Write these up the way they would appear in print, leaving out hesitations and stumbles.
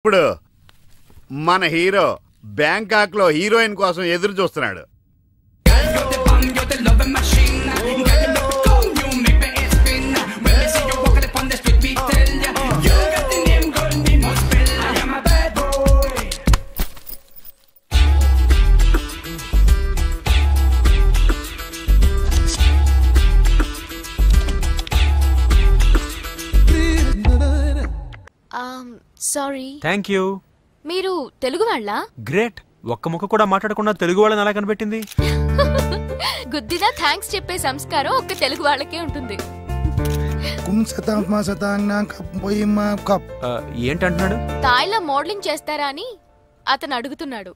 ఇప్పుడు మన hero Bangkok లో హీరోయిన్ కోసం ఎదురు చూస్తున్నాడు. సారీ. Thank you. మీరు తెలుగు వాళ్ళా? గ్రేట్. ఒక్క ముక్క కూడా మాట్లాడకుండా తెలుగు వాళ్ళని ఎలా కనిపెట్టింది? గుద్దిదా థ్యాంక్స్ చెప్పే సంస్కారం ఒక్క తెలుగు వాళ్ళకే ఉంటుంది. ఏంటంటున్నాడు? తాయిలా మోడలింగ్ చేస్తారా అని అతను అడుగుతున్నాడు.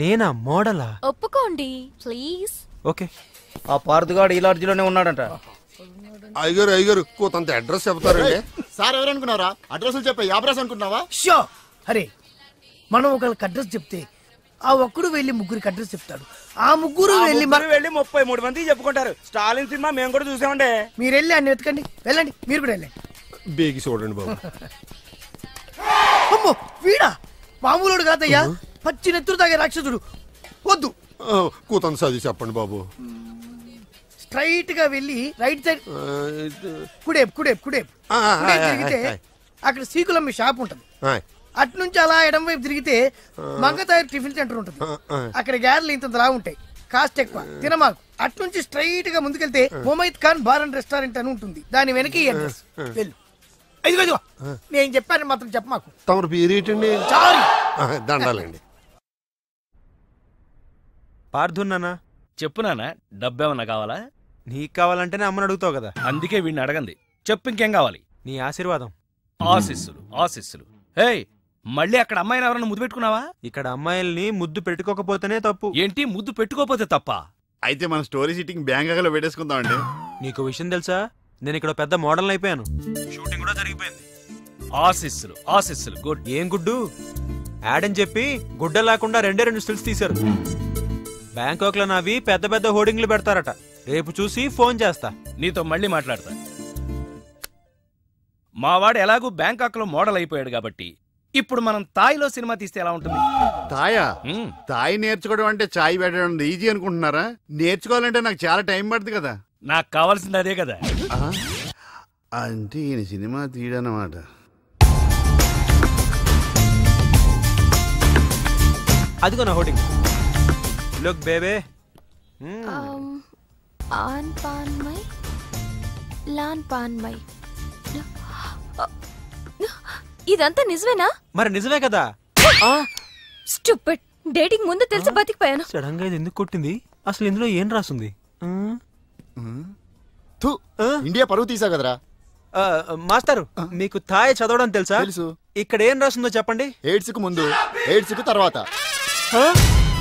నేనా మోడలా? ఒప్పుకోండి ప్లీజ్. ఓకే. ఆ పార్థగాడు ఈ లాడ్జిలోనే ఉన్నాడంట. అయ్యారు అయ్యారు కొంత అడ్రస్ చెప్తారండి. సార్ ఎవరనుకున్నారా? అడ్రస్లు చెప్పే యాబ్రాస్ అనుకున్నావా? షో. అరే మనం ఒకరికి అడ్రస్ చెప్తే ఆ ఒక్కడు వెళ్ళి ముగ్గురికి అడ్రస్ చెప్తాడు. ఆ ముగ్గురు వెళ్ళి 33 మంది చెప్పుకుంటారు. స్టాలిన్ సినిమా మేము కూడా చూసామండి. మీరు వెళ్ళి అన్ని వెతకండి. వెళ్ళండి, మీరు కూడా వెళ్ళండి. బేగి చూడండి బాబు. అమ్మో వీడా మామూలుడు కాదయ్యా, పచ్చి నెత్తురు తాగే రాక్షసుడు. వద్దు, కూతంత చదివి చెప్పండి బాబు. స్ట్రైట్ గా వెళ్ళి రైట్ సైడ్ కుడేపు కుడేపు కుడేపు తిరిగితే అక్కడ సీకులమ్మి షాప్ ఉంటది. అటు నుంచి అలా ఎడం వైపు తిరిగితే మంగతాయి టిఫిన్ సెంటర్ ఉంటుంది. అక్కడ గ్యారెలు ఇంత లా ఉంటాయి, కాస్ట్ ఎక్కువ, తినమాకు. అటు నుంచి స్ట్రైట్ గా ముందుకెళ్తే Mumaith Khan bar and restaurant అని ఉంటుంది. దాని వెనక ఈ అడ్రస్. వెళ్ళు. ఇదిగో నేను చెప్పాను మాత్రం చెప్పమాకు. తమరు పేరేటండి? సారీ. దండాలండి. పార్థున్నానా? చెప్పు నాన్న, డబ్బేమన్నా కావాలా? నీకు కావాలంటేనే అమ్మని అడుగుతావు కదా. అందుకే వీడిని అడగండి. చెప్పు ఇంకేం కావాలి? నీ ఆశీర్వాదం. ఆశీస్సులు ఆశీస్సులు. హే, మళ్ళీ అక్కడ అమ్మాయిని ఎవరన్నా ముద్దు పెట్టుకున్నావా? ఇక్కడ అమ్మాయిల్ని ముద్దు పెట్టుకోకపోతేనే తప్పు. ఏంటి ముద్దు పెట్టుకోపోతే తప్ప? అయితే మన స్టోరీ సిట్టింగ్ బ్యాంకాక్ లో పెట్టేసుకుందాం అండి. నీకు విషయం తెలుసా, నేను ఇక్కడ పెద్ద మోడల్ అయిపోయాను. షూటింగ్ కూడా జరిగిపోయింది. ఆశీస్సులు ఆశీస్సులు. గుడ్. ఏం గుడ్డు? యాడ్ అని చెప్పి గుడ్డ లేకుండా 2 స్టిల్స్ తీశారు. బ్యాంకాక్ లో నావి పెద్ద పెద్ద హోర్డింగ్లు పెడతారట. రేపు చూసి ఫోన్ చేస్తా. నీతో మళ్ళీ మాట్లాడతా. మావాడు ఎలాగూ బ్యాంకాక్ లో మోడల్ అయిపోయాడు కాబట్టి ఇప్పుడు మనం తాయిలో సినిమా తీస్తే ఎలా ఉంటుంది? తాయా? తాయి నేర్చుకోవడం అంటే చాయ్ పెట్టడం ఈజీ అనుకుంటున్నారా? నేర్చుకోవాలంటే నాకు చాలా టైం పడుతుంది కదా. నాకు కావాల్సింది అదే కదా. అంటే ఈయన సినిమా తీయడనమాట. అదిగో నా హోర్డింగ్. Look baby. ఆన్ పాన్ మై లాన్ పాన్ మై. ఇదంతా నిజమేనా? మరి నిజమే కదా. స్టూపిడ్. డేటింగ్ ముందు తెలిసి బతికిపోయాను. సడన్ గా ఇది ఎందుకు కొట్టింది? అసలు ఇందులో ఏం రాస్తుంది? ఇండియా పరువు తీసా కదరా. మాస్టర్, మీకు థాయ్ చదవడం తెలుసా? తెలుసు. ఇక్కడ ఏం రాస్తుందో చెప్పండి. ఎయిడ్స్ కు ముందు, ఎయిడ్స్ కు తర్వాత.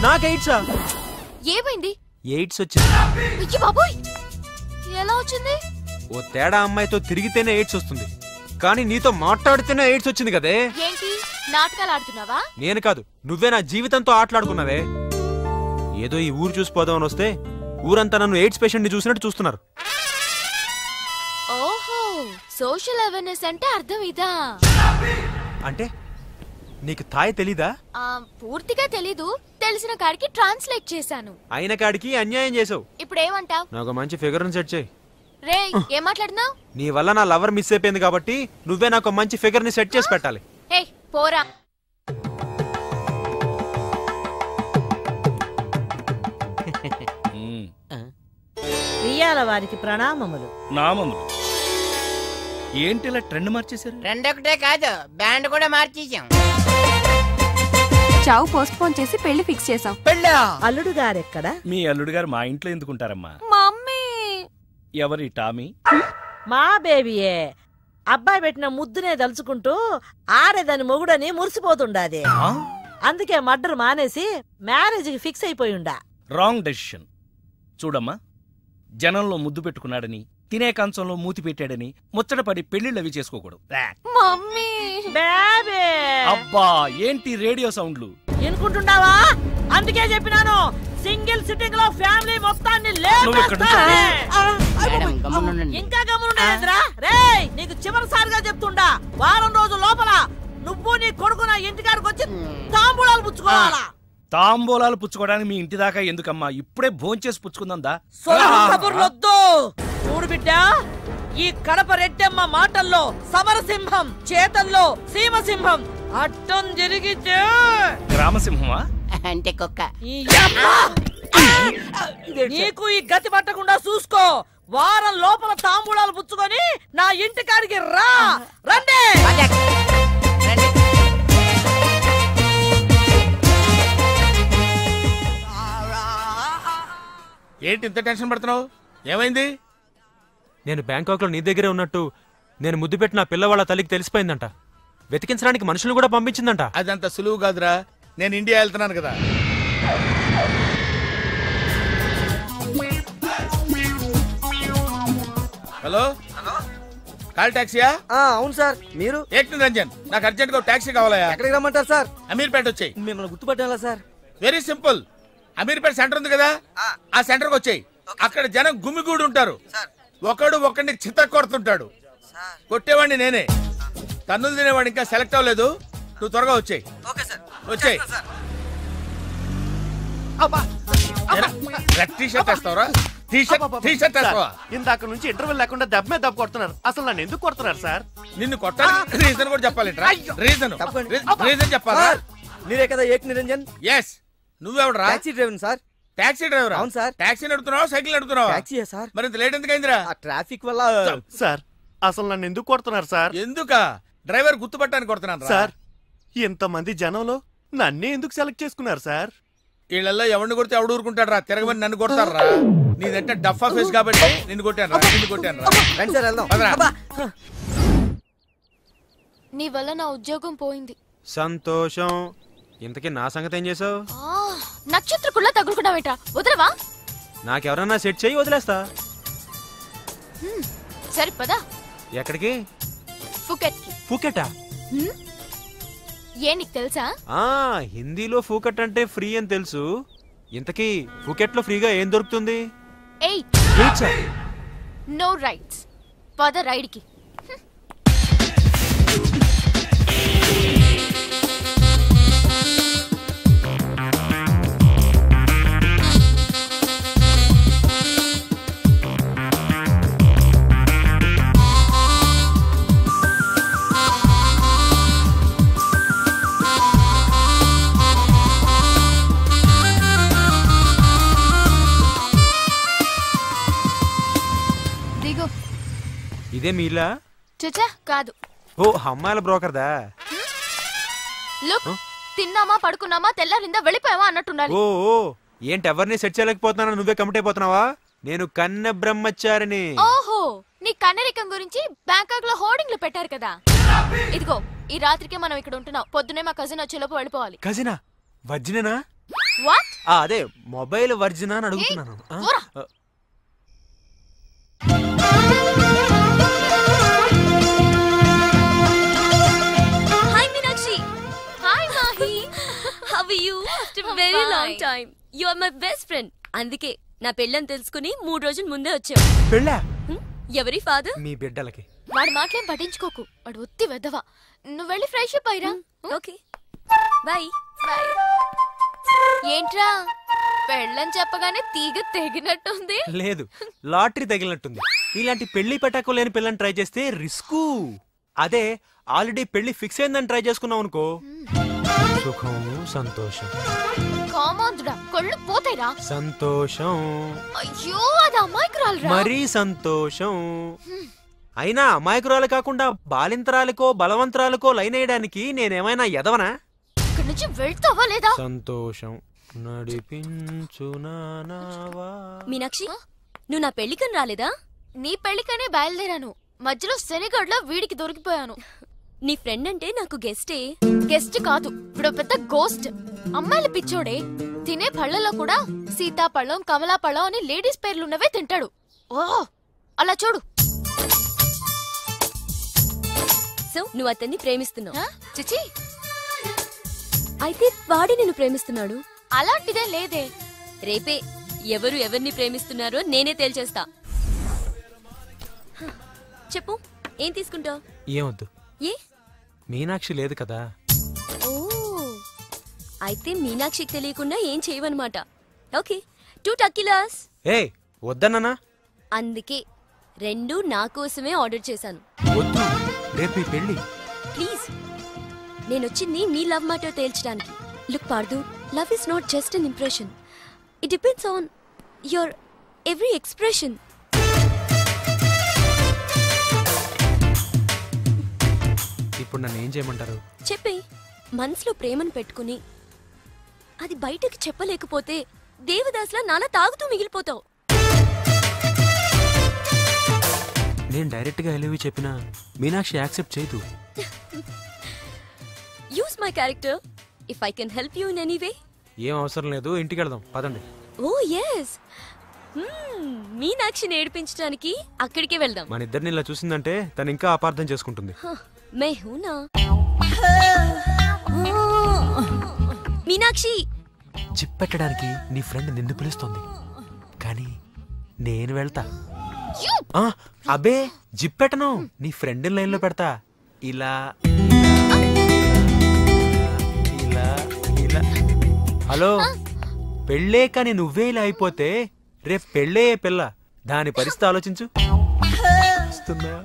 నాకు ఎయిడ్సా? ఏమైంది? ఎయిడ్స్ వచ్చింది. అయ్యో బాబోయ్, ఎలా వచ్చింది? ఓ తేడా అమ్మాయితో తిరిగితేనే ఎయిడ్స్ వస్తుంది, కానీ నీతో మాట్లాడితేనే ఎయిడ్స్ వచ్చింది కదే. ఏంటి నాటకాలు ఆడుతున్నావా? నేను కాదు, నువ్వే నా జీవితంతో ఆటలాడుకున్నావే. ఏదో ఈ ఊరు చూసిపోదామని వస్తే ఊరంతా నన్ను ఎయిడ్స్ పేషెంట్ ని చూసినట్టు చూస్తున్నారు. ఓహో, సోషల్ అవేర్నెస్ అంటే అర్థం ఇదా? అంటే నీకు థాయ్ తెలీదా? పూర్తిగా తెలీదు, తెలిసిన కాడికి ట్రాన్స్లేట్ చేశాను. అయిన కాడికి అన్యాయం చేసావు. ఇప్పుడు ఏమంటావ్? నాకు మంచి ఫిగర్ ని సెట్ చేయి. రే, ఏం మాట్లాడుతున్నావు? నీ వల్ల నా లవర్ మిస్ అయిపోయింది కాబట్టి నువ్వే నాకు మంచి ఫిగర్ ని సెట్ చేసి పెట్టాలి. హే పోరా. వియ్యాల వారికి ప్రణామములు. నామములు. ఏంటిలా ట్రెండ్ మార్చేశారు? ట్రెండ్ ఒకటే కాదు, బ్యాండ్ కూడా మార్చేసాం. చావు పోస్ట్ పోన్ చేసి పెళ్లి ఫిక్స్ చేసాం. పెళ్ళా? అల్లుడు గారెక్కడా? మీ అల్లుడు గారు మా ఇంట్లో ఎందుకుంటారమ్మా? మమ్మీ. ఎవరి టామీ? మా బేబీయే. అబ్బాయి పెట్టిన ముద్దునే దలుచుకుంటూ ఆడేదాని మొగుడని మురిసిపోతుండాది. అందుకే మర్డర్ మానేసి మ్యారేజ్ కి ఫిక్స్ అయిపోయిండా. Wrong decision. చూడమ్మా, జనంలో ముద్దు పెట్టుకున్నాడని, తినే కంచంలో మూతి పెట్టాడని ముచ్చటపడి పెళ్లిళ్ళు అవి చేసుకోకూడదు. మమ్మీ. బేబీ. అబ్బా, ఏంటి రేడియో సౌండ్లు ఎనుకుంటున్నావా? అందుకే చెప్పినాను, సింగిల్ సిట్టింగ్ లో ఫ్యామిలీ మొత్తాన్ని ఇంకా గమనుండేదిరా. రేయ్, నీకు చివరిసారిగా చెప్తుండా, వారం రోజుల లోపల నువ్వు నీ కొడుకు నా ఇంటికాడికి వచ్చి తాంబూలాలు పుచ్చుకోవాలా? తాంబూలాలు పుచ్చుకోవడానికి మీ ఇంటి దాకా ఎందుకమ్మా? ఇప్పుడే భోంచేసి పుచ్చుకుందా? కబుర్లొద్దు. చూడు బిడ్డ, ఈ కడప రెడ్డమ్మ మాటల్లో సమరసింహం, చేతల్లో సీమసింహం. అడ్డం జరిగితే గ్రామసింహమా అంటే కుక్క. నీకు ఈ గతి పట్టకుండా చూసుకో. వారం లోపల తాంబూలాలు పుచ్చుకొని నా ఇంటికాడికి రా. రండి. ఏంటి ఇంత టెన్షన్ పడుతున్నావు? ఏమైంది? నేను బ్యాంకాక్ లో నీ దగ్గరే ఉన్నట్టు నేను ముద్దు పెట్టిన పిల్లవాళ్ళ తల్లికి తెలిసిపోయిందంట. వెతికించడానికి మనుషులు కూడా పంపించిందంట. అదంత సులువు కాదురా. నేను ఇండియా వెళ్తున్నాను కదా. హలో, కాల్ టాక్సీయా? అవును సార్. మీరు? ఏక్ నిరంజన్, నాకు అర్జెంట్ గా టాక్సీ కావాలయా. ఎక్కడికి రమ్మంటారు సార్? అమీర్పేట వచ్చాయి. మిమ్మల్ని గుర్తుపట్టాలా sir? Very simple. Ameerpet center ఉంది కదా, ఆ సెంటర్ కి వచ్చాయి. అక్కడ జనం గుమిగూడి ఉంటారు. ఒకడు ఒకడిని చిత్త కొడుతుంటాడు. కొట్టేవాడిని నేనే. తన్నులు తినేవాడు ఇంకా సెలెక్ట్ అవ్వలేదు. నువ్వు త్వరగా వచ్చాయి. వచ్చాయి. టీ-షర్ట్ వేస్తావరా? టీ-షర్ట్ వేస్తావా? ఇందాక నుంచి ఇంటర్వెల్ లేకుండా దెబ్బ మీద దెబ్బ కొడుతున్నారు. అసలు నన్ను ఎందుకు కొడుతున్నారు సార్? నిన్ను కొట్టాలి రీజన్ కూడా చెప్పాలి. రీజన్ చెప్పాలా? మీరే కదా ఏక్ నిరంజన్? ఎస్. నువ్వెవడరా? Taxi driver sir. Taxi driver? అవును సార్. టాక్సీ నడుపుతున్నావా సైకిల్ నడుపుతున్నావా? టాక్సీయే సార్. మరి ఇంత లేట్ ఎందుకైందిరా? ట్రాఫిక్ వల్ల. సార్ అసలు నన్ను ఎందుకు కొడుతున్నారు సార్? ఎందుకా? డ్రైవర్ గుర్తుపట్టానికి కొడుతున్నాను సార్. ఇంతమంది జనంలో నన్నే ఎందుకు సెలెక్ట్ చేసుకున్నారు సార్? వీళ్ళల్లో ఎవరిని కొడితే ఎవడు ఊరుకుంటాడు రా? తిరగమని నన్ను కొడతారా? నీదంటే డఫా ఫేస్ కాబట్టి నిన్ను కొట్టాను రా. నిన్ను కొట్టాను రా. రండి సార్ వెళ్దాం. నీ వల్ల నా ఉద్యోగం పోయింది. సంతోషం. ఇంతకీ నా సంగతి ఏం చేసావు? నక్షత్రకుల్లా తగులుకున్నావేంట్రా? వదలవా? నాకెవరన్నా సెట్ చేయి వదిలేస్తా. సరే పదా. ఎక్కడికి? ఫుకెట్. ఫుకెటా? ఏ నీకు తెలుసా? హిందీలో ఫుకెట్ అంటే ఫ్రీ అని తెలుసు. ఇంతకీ ఫుకెట్ లో ఫ్రీగా ఏం దొరుకుతుంది? 8. No rights. పద రైడ్ కి. ఇదే మీలా? చచ్చా కాదు. ఓ అమ్మాయిల బ్రోకర్దా? లుక్, తిన్నామా పడుకున్నామా తెల్లారిందా వెళ్ళిపోయావా అన్నట్టుండాలి. ఓ ఏంటి ఎవరిని సెట్ చేయలేకపోతున్నా? నువ్వే కమిట్ అయిపోతున్నావా? నేను కన్నె బ్రహ్మచారిని. ఓహో, నీ కన్నరికం గురించి బ్యాంకాక్ లో హోర్డింగ్లు పెట్టారు కదా. ఇదిగో ఈ రాత్రికే మనం ఇక్కడ ఉంటున్నాం. పొద్దునే మా కజిన్ వచ్చేలోపు వెళ్ళిపోవాలి. కజినా? వర్జినేనా? వాట్? అదే మొబైల్ వర్జినా అని అడుగుతున్నాను. Very long time. You are my best friend. అందుకే నా పెళ్ళని తెలుసుకుని 3 రోజుల ముందే వచ్చావు. పెళ్ళా? ఎవరి ఫాదర్? మీ బిడ్డలకి. వాడి మాటలేం పట్టించుకోకు. వాడు ఒత్తి వెదవా. నువ్వు వెళ్ళి ఫ్రెష్ అప్ అయ్యిరా. Okay bye. ఏంట్రా పెళ్ళని చెప్పగానే తీగ తెగినట్టుంది? లేదు, లాటరీ తగిలినట్టుంది. ఇలాంటి పెళ్లి పెట్టకు లేని పిల్లని ట్రై చేస్తే రిస్కు. అదే ఆల్రెడీ పెళ్లి ఫిక్స్ అయిందని ట్రై చేసుకున్నావు అనుకో, సుఖం సంతోషం. కామాంధుడా, కళ్ళు పోతాయిరా. సంతోషం. అయ్యో అది అమాయకురాలురా. మరీ సంతోషం. అయినా అమాయకురాలు కాకుండా బాలింతరాలకో బలవంతరాలకో లైన్ వేయడానికి నేనేమైనా ఎదవనా? ఇక్కడి నుంచి వెళ్తావా లేదా? సంతోషం నడిపించునావా. మీనాక్షి, నువ్వు నా పెళ్లికని రాలేదా? నీ పెళ్లికనే బయలుదేరాను. మధ్యలో శనిగడ్లో వీడికి దొరికిపోయాను. నీ ఫ్రెండ్ అంటే నాకు గెస్టే. గెస్ట్ కాదు, ఇప్పుడు పెద్ద గోస్ట్. అమ్మాయిల పిచ్చోడే. తినే పళ్ళలో కూడా సీతాపళ్ళం కమలాపళ్ళం అని లేడీస్ పేర్లున్నవే తింటాడు. ఓ అలా చూడు. సో నువ్వు అతన్ని ప్రేమిస్తున్నావు? చిచి, అయితే వాడి నిన్ను ప్రేమిస్తున్నాడు? అలాంటిదే లేదే. రేపే ఎవరు ఎవరిని ప్రేమిస్తున్నారో నేనే తేల్చేస్తా. చెప్పు, ఏం తీసుకుంటావు? ఏమొద్దు. ఏ? మీనాక్షి లేదు కదా. ఓ అయితే మీనాక్షికి తెలియకుండా ఏం చేయవన్నమాట. ఓకే 2 టకీలాస్. ఏ వద్దన్నానా? అందుకే 2 నా కోసమే ఆర్డర్ చేశాను. వద్దు, రేపు ఈ పెళ్లి. ప్లీజ్, నేనొచ్చింది మీ లవ్ మ్యాటర్ తేల్చడానికి. Look Pardhu, love is not just an impression. It depends on your every expression. ఇప్పుడు నన్ను ఏం చేయమంటారు? చెప్పే. మనసులో ప్రేమను పెట్టుకుని అది బయటకు చెప్పలేకపోతే దేవదాస్లా నాన్న తాగుతూ మిగిలిపోతావు. నేను డైరెక్ట్ గా ఎలివి చెప్పినా మీనాక్షి యాక్సెప్ట్ చేయదు. Use my character if I can help you in any way. ఏం అవసరం లేదు, ఇంటికి వెళ్దాం పదండి. ఓ ఎస్, మీనాక్షిని ఏడిపించడానికి అక్కడికే వెళ్దాం. మన ఇద్దరిని ఇలా చూసిందంటే తను ఇంకా అపార్థం చేసుకుంటుంది. మే హూనా మీనాక్షి. జిప్ పెట్టడానికి నీ ఫ్రెండ్ నిన్ను పిలుస్తోంది, కానీ నేను వెళ్తా. అబే జిప్ పెట్టను, నీ ఫ్రెండ్ లైన్ లో పెడతా. ఇలా ఇలా ఇలా. హలో, పెళ్ళే కానీ నువ్వే ఇలా అయిపోతే రేపు పెళ్ళే పిల్ల, దాని పరిస్థితి ఆలోచించు. వస్తుందా?